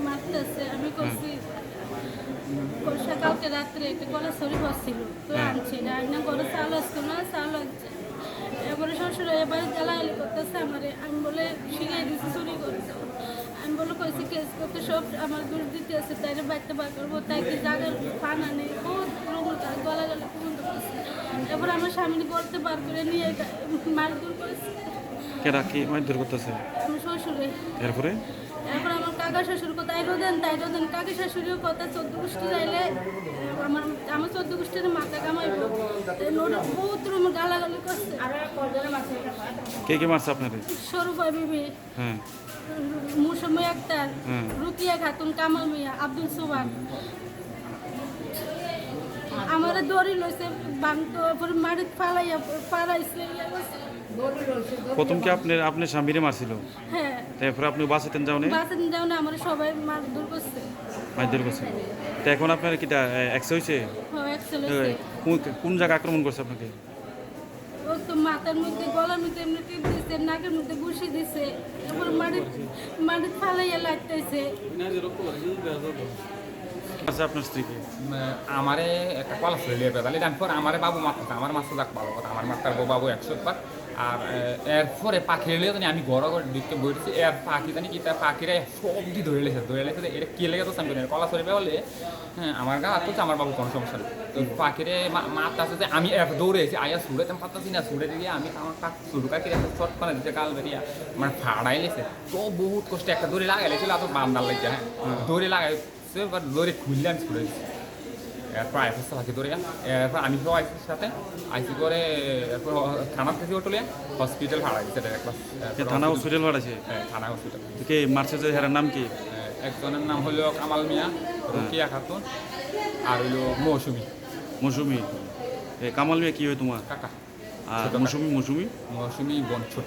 মারতেছে আমি করছি কালকে রাত্রে একটা গলা সরি বসছিল তো আনছি রান্না করে চাল আসতো না চাল আনছে এবারে শ্বশুর এবারে জ্বালাগালি করতেছে আমারে আমি বলে শিখিয়ে দিচ্ছি চুরি করতে আমি বলে কইছি কেস করতে সব আমার দূর দিতে আছে তাই বাড়িতে বার করবো তাই কি জায়গার পানা নেই বহুত গলাগালি পর্যন্ত করছে এবার আমার স্বামী বলতে বার করে নিয়ে মারধর করেছে কেরা কি মারধর করতেছে আমার শ্বশুরে এরপরে এরপর আমার কাকা শ্বশুর কথা তাই রোদেন কাকি শাশুড়িও কথা 14 গোষ্ঠী যাইলে আমার 14 গোষ্ঠীর মাথা কামাইব বহুত রুম গালাগালি করছে কে কে মারছে আপনারে সরুফা বিবি হ্যাঁ মুসম্মী আক্তার রুকিয়া খাতুন কামাল মিয়া আব্দুল সুবান আমার দড়ি লইছে বাংতো পরে মাটিত ফালাইছে প্রথম কি আপনার স্বামীরে মারছিল হ্যাঁ তারপরে আপনি বাঁচাতেন যাও না আমার সবাই মারধর করছে তো এখন আপনার কিটা এক্স হয়েছে কোন জায়গা আক্রমণ করছে আপনাকে ও তো মাথার মধ্যে গলার মধ্যে এমনি টিপ দিচ্ছে নাকের মধ্যে ঘুষি দিচ্ছে এবার মাটিত ফালাইয়া লাগতেছে আচ্ছা আপনার স্ত্রীকে আমারে একটা কলা ফেলে বেদালি দেন পর আমারে বাবু মারতে আমার মাছ যাক ভালো কথা আমার মাথার বাবু 100 বার আর এরপরে পাখি এলে জানি আমি ঘর ঘর দিকে বইছি এর পাখি জানি কি তার পাখিরা সব দিয়ে ধরে লেছে এটা কি লেগে তো আমি কলা সরে বলে হ্যাঁ আমার গা হাত আমার বাবু কোনো সমস্যা নেই তো পাখিরে মারতে আসে যে আমি দৌড়েছি আয়া সুরে তেমন পারতাছি না সুরে দিয়ে আমি আমার কাক শুরু কাকি শর্ট করে দিতে কাল বেরিয়া মানে ফাড়াই লেছে তো বহুত কষ্ট একটা দড়ি লাগাই লেছিল এত বান্দার লাগছে হ্যাঁ দড়ি লাগাই এবার দৌড়ে খুললে আমি ছুড়ে দিচ্ছি এরপর আইফসটা থাকি দৌড়ে এরপর আমি সব আইসির সাথে আইসি করে এরপর থানার থেকে ওটলে হসপিটাল ভাড়া দিচ্ছে থানা হসপিটাল ভাড়াছে হ্যাঁ থানা হসপিটাল কে মারছে যে হেরার নাম কি একজনের নাম হলো কামাল মিয়া রুকিয়া খাতুন আর হইল মৌসুমি কামাল মিয়া কি হয় তোমার কাকা আর মৌসুমি বোন ছোট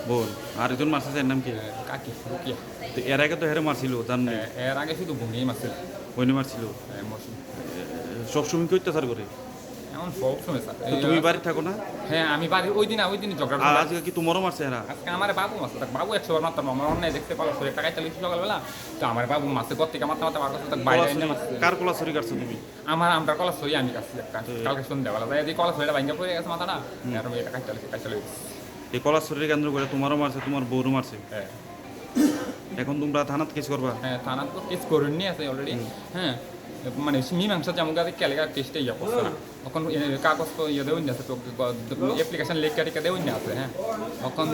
বোন আর একজন মারছে এর নাম কি কাকি রুকিয়া তো এর আগে তো হেরে মারছিল জান এর আগে শুধু বোনেই মারছিল বইনে মারছিল মৌসুমি সবসময় কি অত্যাচার করে এমন সব সময় স্যার তুমি বাড়ি থাকো না হ্যাঁ আমি বাড়ি ওই দিন ঝগড়া আজকে কি তোমারও মারছে এরা আজকে আমার বাবু মারছে বাবু 100 বার মারতাম আমার অন্যায় দেখতে পারো শরীর টাকায় চালিয়েছি সকালবেলা তো আমার বাবু মারছে কত থেকে মারতে আমার কাছে বাইরে কার কলা ছড়ি কাটছো তুমি আমরা কলা ছড়ি আমি কাছে কালকে সন্ধ্যাবেলা যাই এই কলা ছড়িটা ভাঙা পড়ে গেছে মাথাটা আর আমি এটা কাজ এই কলা ছড়ির কেন্দ্র করে তোমারও মারছে তোমার বউরও মারছে হ্যাঁ এখন তোমরা থানাত কেস করবা হ্যাঁ থানাত তো কেস করেননি আছে অলরেডি হ্যাঁ মানে মীমাংসা যেমন গাছে কেলেগা কেসটা ইয়ে করছে না এখন কাগজ তো ইয়ে দেওয়া আছে তো অ্যাপ্লিকেশন লেখা টেখা দেওয়া আছে হ্যাঁ এখন